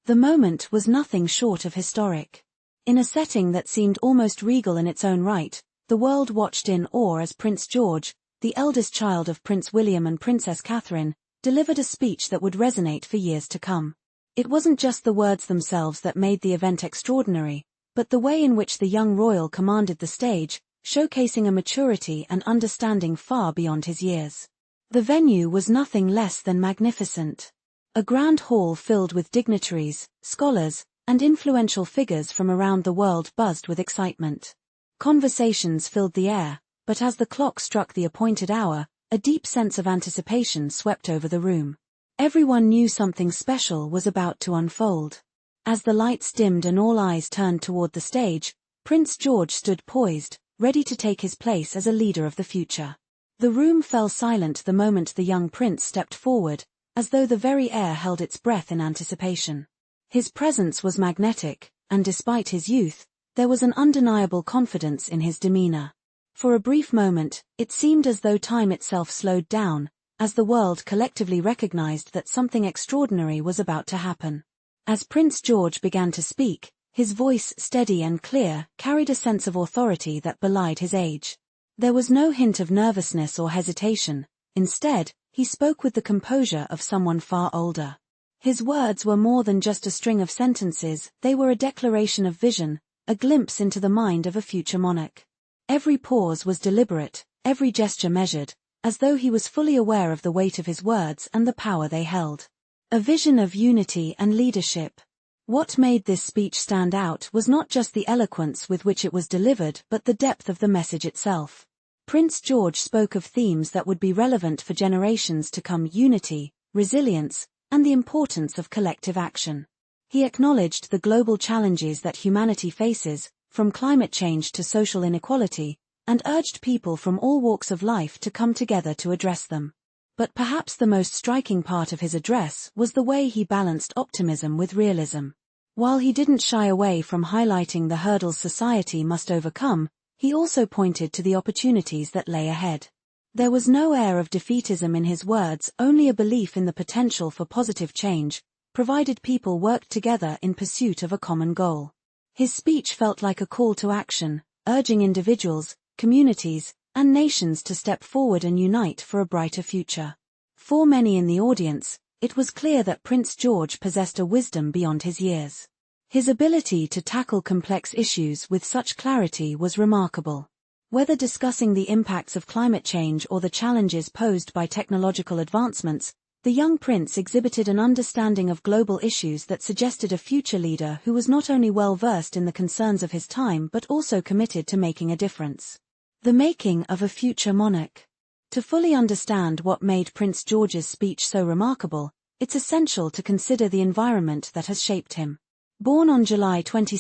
The moment was nothing short of historic. In a setting that seemed almost regal in its own right, the world watched in awe as Prince George, the eldest child of Prince William and Princess Catherine, delivered a speech that would resonate for years to come. It wasn't just the words themselves that made the event extraordinary, but the way in which the young royal commanded the stage, showcasing a maturity and understanding far beyond his years. The venue was nothing less than magnificent. A grand hall filled with dignitaries, scholars, and influential figures from around the world buzzed with excitement. Conversations filled the air, but as the clock struck the appointed hour, a deep sense of anticipation swept over the room. Everyone knew something special was about to unfold. As the lights dimmed and all eyes turned toward the stage, Prince George stood poised, ready to take his place as a leader of the future. The room fell silent the moment the young prince stepped forward, as though the very air held its breath in anticipation. His presence was magnetic, and despite his youth, there was an undeniable confidence in his demeanor. For a brief moment, it seemed as though time itself slowed down, as the world collectively recognized that something extraordinary was about to happen. As Prince George began to speak, his voice, steady and clear, carried a sense of authority that belied his age. There was no hint of nervousness or hesitation. Instead, he spoke with the composure of someone far older. His words were more than just a string of sentences, they were a declaration of vision, a glimpse into the mind of a future monarch. Every pause was deliberate, every gesture measured, as though he was fully aware of the weight of his words and the power they held. A vision of unity and leadership. What made this speech stand out was not just the eloquence with which it was delivered but the depth of the message itself. Prince George spoke of themes that would be relevant for generations to come: unity, resilience, and the importance of collective action. He acknowledged the global challenges that humanity faces, from climate change to social inequality, and urged people from all walks of life to come together to address them. But perhaps the most striking part of his address was the way he balanced optimism with realism. While he didn't shy away from highlighting the hurdles society must overcome, he also pointed to the opportunities that lay ahead. There was no air of defeatism in his words, only a belief in the potential for positive change, provided people worked together in pursuit of a common goal. His speech felt like a call to action, urging individuals, communities, and nations to step forward and unite for a brighter future. For many in the audience, it was clear that Prince George possessed a wisdom beyond his years. His ability to tackle complex issues with such clarity was remarkable. Whether discussing the impacts of climate change or the challenges posed by technological advancements, the young prince exhibited an understanding of global issues that suggested a future leader who was not only well-versed in the concerns of his time but also committed to making a difference. The making of a future monarch. To fully understand what made Prince George's speech so remarkable, it's essential to consider the environment that has shaped him. Born on July 22,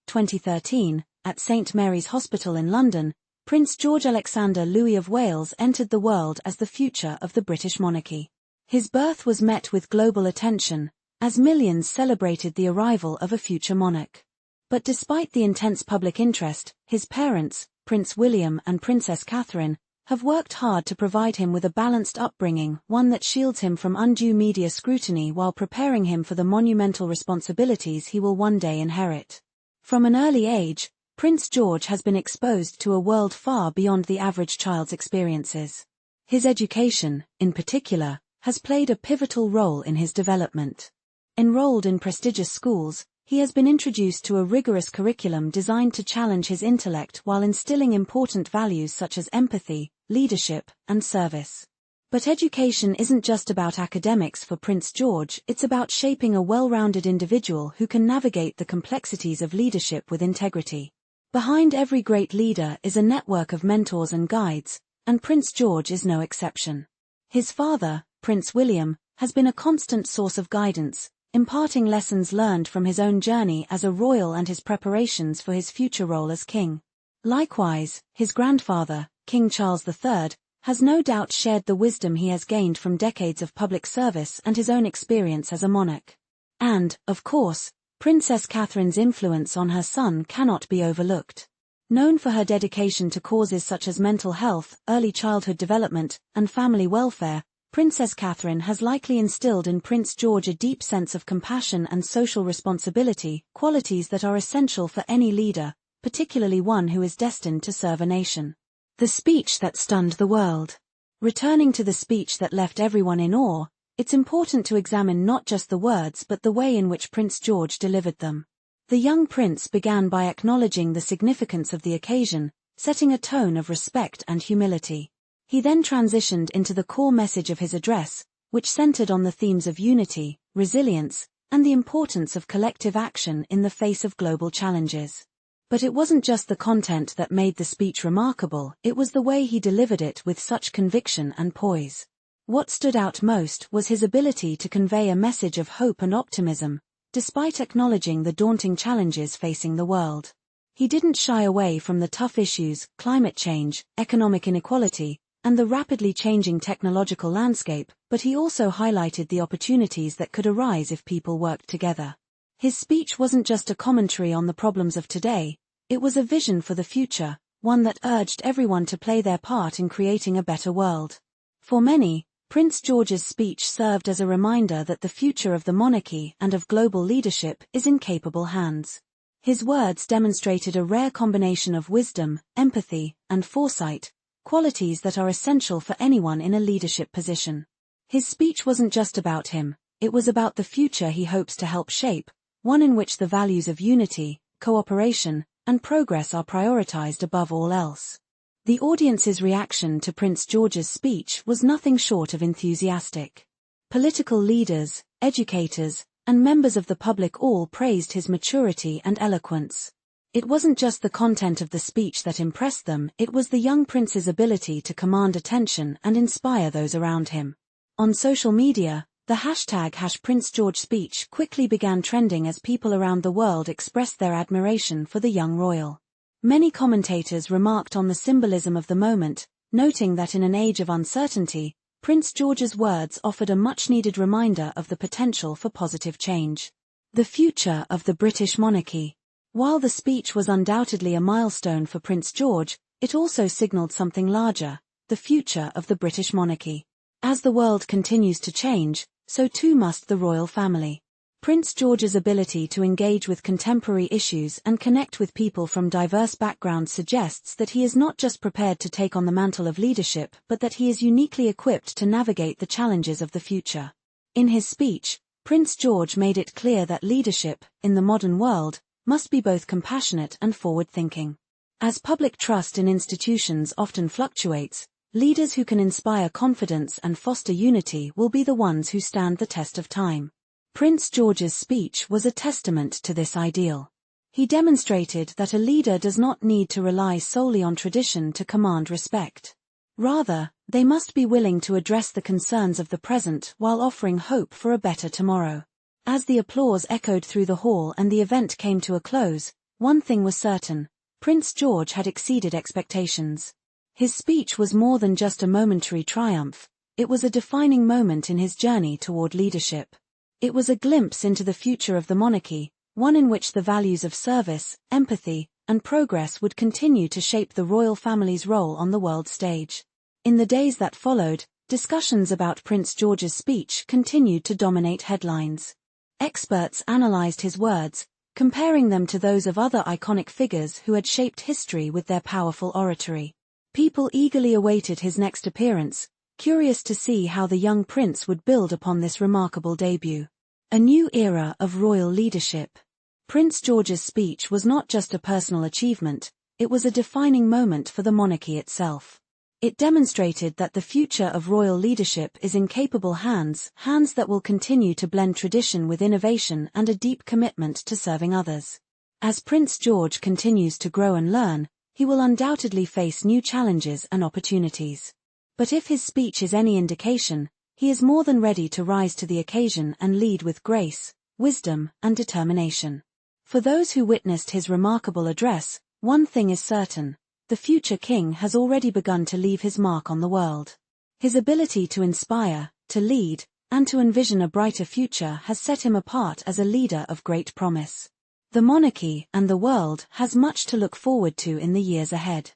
2013, at St. Mary's Hospital in London, Prince George Alexander Louis of Wales entered the world as the future of the British monarchy. His birth was met with global attention, as millions celebrated the arrival of a future monarch. But despite the intense public interest, his parents, Prince William and Princess Catherine, have worked hard to provide him with a balanced upbringing, one that shields him from undue media scrutiny while preparing him for the monumental responsibilities he will one day inherit. From an early age, Prince George has been exposed to a world far beyond the average child's experiences. His education, in particular, has played a pivotal role in his development. Enrolled in prestigious schools, he has been introduced to a rigorous curriculum designed to challenge his intellect while instilling important values such as empathy, leadership, and service. But education isn't just about academics for Prince George, it's about shaping a well-rounded individual who can navigate the complexities of leadership with integrity. Behind every great leader is a network of mentors and guides, and Prince George is no exception. His father, Prince William, has been a constant source of guidance, imparting lessons learned from his own journey as a royal and his preparations for his future role as king. Likewise, his grandfather, King Charles III, has no doubt shared the wisdom he has gained from decades of public service and his own experience as a monarch. And, of course, Princess Catherine's influence on her son cannot be overlooked. Known for her dedication to causes such as mental health, early childhood development, and family welfare, Princess Catherine has likely instilled in Prince George a deep sense of compassion and social responsibility, qualities that are essential for any leader, particularly one who is destined to serve a nation. The speech that stunned the world. Returning to the speech that left everyone in awe, it's important to examine not just the words but the way in which Prince George delivered them. The young prince began by acknowledging the significance of the occasion, setting a tone of respect and humility. He then transitioned into the core message of his address, which centered on the themes of unity, resilience, and the importance of collective action in the face of global challenges. But it wasn't just the content that made the speech remarkable, it was the way he delivered it with such conviction and poise. What stood out most was his ability to convey a message of hope and optimism, despite acknowledging the daunting challenges facing the world. He didn't shy away from the tough issues, climate change, economic inequality, and the rapidly changing technological landscape, but he also highlighted the opportunities that could arise if people worked together. His speech wasn't just a commentary on the problems of today, it was a vision for the future, one that urged everyone to play their part in creating a better world. For many, Prince George's speech served as a reminder that the future of the monarchy and of global leadership is in capable hands. His words demonstrated a rare combination of wisdom, empathy, and foresight, qualities that are essential for anyone in a leadership position. His speech wasn't just about him, it was about the future he hopes to help shape, one in which the values of unity, cooperation, and progress are prioritized above all else. The audience's reaction to Prince George's speech was nothing short of enthusiastic. Political leaders, educators, and members of the public all praised his maturity and eloquence. It wasn't just the content of the speech that impressed them, it was the young prince's ability to command attention and inspire those around him. On social media, the hashtag #PrinceGeorgeSpeech quickly began trending as people around the world expressed their admiration for the young royal. Many commentators remarked on the symbolism of the moment, noting that in an age of uncertainty, Prince George's words offered a much-needed reminder of the potential for positive change. The future of the British monarchy. While the speech was undoubtedly a milestone for Prince George, it also signaled something larger, the future of the British monarchy. As the world continues to change, so too must the royal family. Prince George's ability to engage with contemporary issues and connect with people from diverse backgrounds suggests that he is not just prepared to take on the mantle of leadership but that he is uniquely equipped to navigate the challenges of the future. In his speech, Prince George made it clear that leadership, in the modern world, must be both compassionate and forward-thinking. As public trust in institutions often fluctuates, leaders who can inspire confidence and foster unity will be the ones who stand the test of time. Prince George's speech was a testament to this ideal. He demonstrated that a leader does not need to rely solely on tradition to command respect. Rather, they must be willing to address the concerns of the present while offering hope for a better tomorrow. As the applause echoed through the hall and the event came to a close, one thing was certain: Prince George had exceeded expectations. His speech was more than just a momentary triumph, it was a defining moment in his journey toward leadership. It was a glimpse into the future of the monarchy, one in which the values of service, empathy, and progress would continue to shape the royal family's role on the world stage. In the days that followed, discussions about Prince George's speech continued to dominate headlines. Experts analyzed his words, comparing them to those of other iconic figures who had shaped history with their powerful oratory. People eagerly awaited his next appearance, curious to see how the young prince would build upon this remarkable debut. A new era of royal leadership. Prince George's speech was not just a personal achievement, it was a defining moment for the monarchy itself. It demonstrated that the future of royal leadership is in capable hands, hands that will continue to blend tradition with innovation and a deep commitment to serving others. As Prince George continues to grow and learn, he will undoubtedly face new challenges and opportunities. But if his speech is any indication, he is more than ready to rise to the occasion and lead with grace, wisdom, and determination. For those who witnessed his remarkable address, one thing is certain: the future king has already begun to leave his mark on the world. His ability to inspire, to lead, and to envision a brighter future has set him apart as a leader of great promise. The monarchy and the world has much to look forward to in the years ahead.